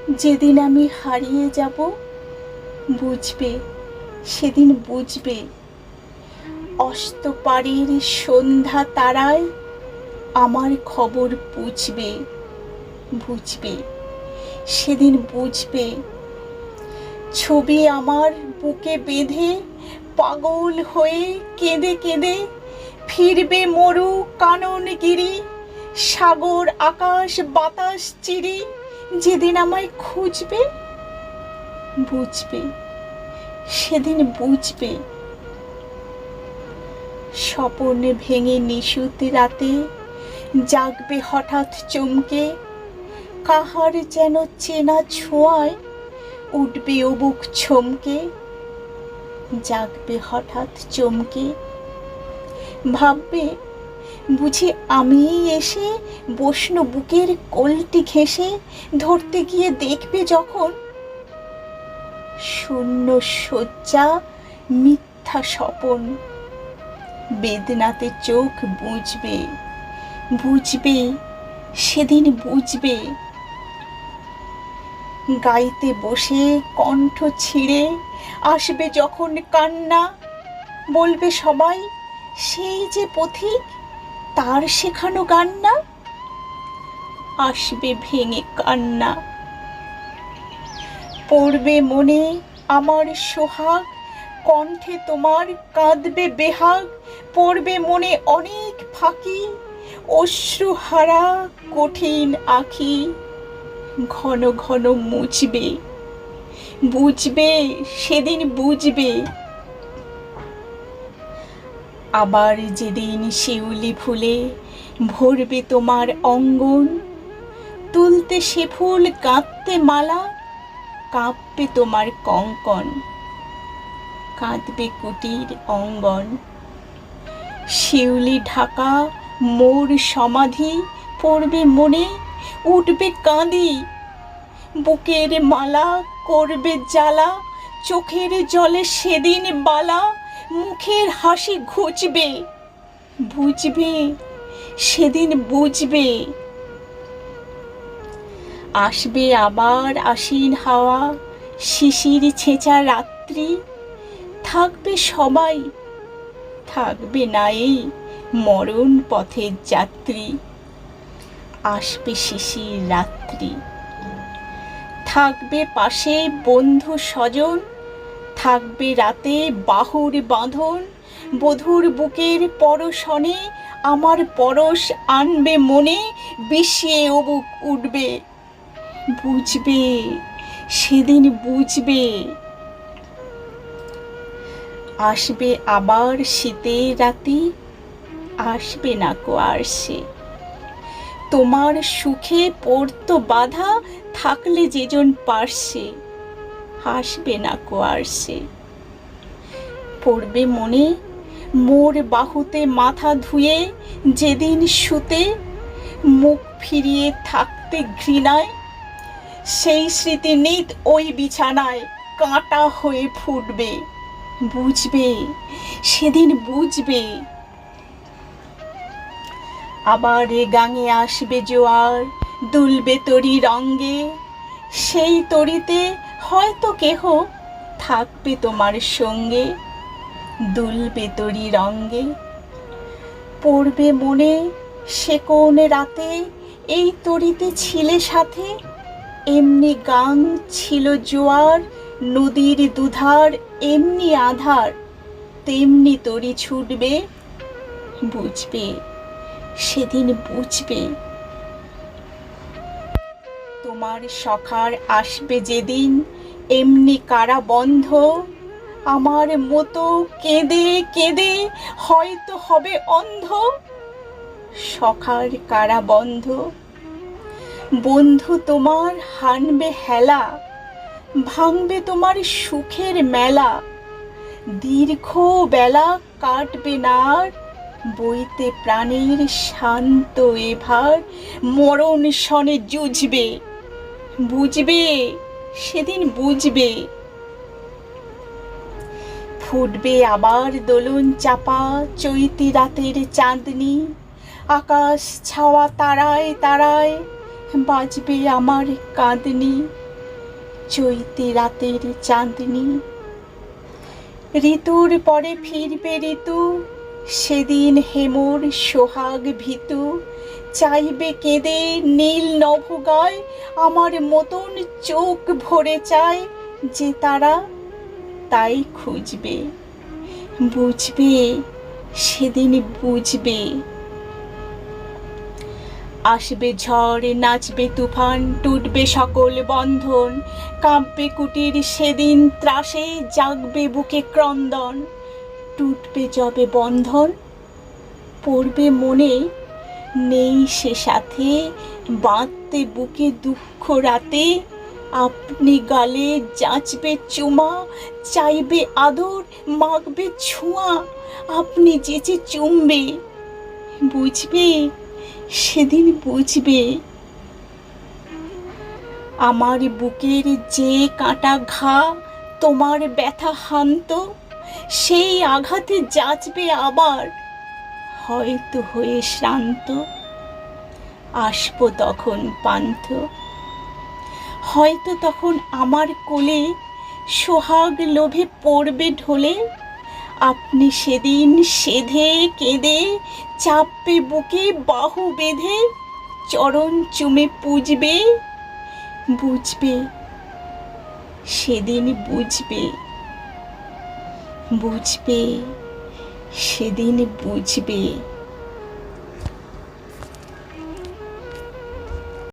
যেদিন আমি হারিয়ে যাব, বুঝবে, সেদিন বুঝবে। অস্তপাড়ের সন্ধ্যা তারায় আমার খবর বুঝবে, বুঝবে, সেদিন বুঝবে। ছবি আমার বুকে বেঁধে পাগল হয়ে কেঁদে কেঁদে ফিরবে মরু কাননগিরি, সাগর আকাশ বাতাস চিরি। যেদিন আমায় খুঁজবে, বুঝবে, সেদিন বুঝবে। স্বপন ভেঙে নিশুত রাতে জাগবে হঠাৎ চমকে, কাহার যেন চেনা ছোঁয়ায় উঠবে ও বুক ছমকে। জাগবে হঠাৎ চমকে, ভাববে বুঝি আমিই এসে বসনো বুকের কোলটি ঘেঁষে। ধরতে গিয়ে দেখবে যখন শূন্য শয্যা মিথ্যা স্বপন। বেদনাতে চোখ বুঝবে, বুঝবে, সেদিন বুঝবে। গাইতে বসে কণ্ঠ ছিঁড়ে আসবে যখন কান্না, বলবে সবাই সেই যে পথিক, তার শেখানো গান না। আসবে ভেঙে কান্না, পড়বে মনে আমার সোহাগ, কণ্ঠে তোমার কাঁদবে বেহাগ। পড়বে মনে অনেক ফাঁকি, অশ্রুহারা কঠিন আঁখি। ঘন ঘন মুছবে, বুঝবে, সেদিন বুঝবে। আবার যেদিন শিউলি ফুলে ভরবে তোমার অঙ্গন, তুলতে সে ফুল গাঁথতে মালা, কাঁপবে তোমার কঙ্কন। কাঁদবে কুটির অঙ্গন, শিউলি ঢাকা মোর সমাধি। পড়বে মনে উঠবে কাঁদি, বুকের মালা করবে জ্বালা। চোখের জলে সেদিন বালা, মুখের হাসি ঘুচবে, বুঝবে, সেদিন বুঝবে। আসবে আবার আশ্বিন হাওয়া, শিশির ছেঁচা রাত্রি। থাকবে সবাই, থাকবে না এই মরণ পথের যাত্রী। আসবে শিশির রাত্রি, থাকবে পাশে বন্ধু স্বজন। থাকবে রাতে বাহুর বাঁধন, বধূর বুকের পরশনে আমার পরশ আনবে মনে। বিষিয়ে ও বুক উঠবে, বুঝবে, সেদিন বুঝবে। আসবে আবার শীতের রাতে, আসবে না কো আর সে। তোমার সুখে পড়তো বাধা, থাকলে যেজন পারছে, আসবে না কো আর সে। পড়বে মনে মোর বাহুতে মাথা ধুয়ে যেদিন শুতে, মুখ ফিরিয়ে থাকতে ঘৃণায়। সেই স্মৃতি নিত ওই বিছানায় কাঁটা হয়ে ফুটবে, বুঝবে, সেদিন বুঝবে। আবার এ গাঙে আসবে জোয়ার, দুলবে তরি রঙ্গে। সেই তরিতে হয়তো কেহ থাকবে তোমার সঙ্গে, দুলবে তরি রঙ্গে। পড়বে মনে সে কোন রাতে এই তরিতে ছিলে সাথে। এমনি গাং ছিল জোয়ার, নদীর দুধার এমনি আধার। তেমনি তরি ছুটবে, বুঝবে, সেদিন বুঝবে। তোমার সখার আসবে যেদিন এমনি কারা বন্ধ, আমার মতো কেঁদে কেঁদে হয়তো হবে অন্ধ। সখার কারা বন্ধ, বন্ধু তোমার হানবে হেলা, ভাঙবে তোমার সুখের মেলা। দীর্ঘ বেলা কাটবে না আর, বইতে প্রাণের শান্ত এভার। মরণ শনে জুঝবে, বুঝবে, সেদিন বুঝবে। ফুটবে আবার দোলন চাপা চৈতি রাতের চাঁদনি, আকাশ ছাওয়া তারায় তারায় বাজবে আমার কাঁদনি। চৈতি রাতের চাঁদনি। ঋতুর পরে ফিরবে ঋতু, সেদিন হেমর সোহাগ ভীতু, চাইবে কেঁদে নীল নভগায়, আমার মতন চোখ ভরে চায় যে তারা তাই খুঁজবে, বুঝবে সেদিন বুঝবে। আসবে ঝড়, নাচবে তুফান, টুটবে সকল বন্ধন, কাঁপবে কুটির সেদিন ত্রাসে, জাগবে বুকে ক্রন্দন। টুটবে যবে বন্ধন, পড়বে মনে, নেই সে সাথে, বাঁধতে বুকে দুঃখ রাতে। আপনি গালে যাচবে চুমা, চাইবে আদর, মাখবে ছোঁয়া, আপনি যেচে চুমবে, বুঝবে সেদিন বুঝবে। আমার বুকের যে কাটা ঘা তোমার ব্যথা হানত, সেই আঘাতে যাচবে আবার, হয়তো হয়ে শ্রান্ত। আসবো তখন পান্থ, হয়তো তখন আমার কোলে সোহাগ লোভে পড়বে ঢলে। আপনি সেদিন সেধে কেঁদে চাপবে বুকে বাহু বেঁধে, চরণ চুমে পুজবে, বুঝবে সেদিন বুঝবে, বুঝবে সেদিন বুঝবে।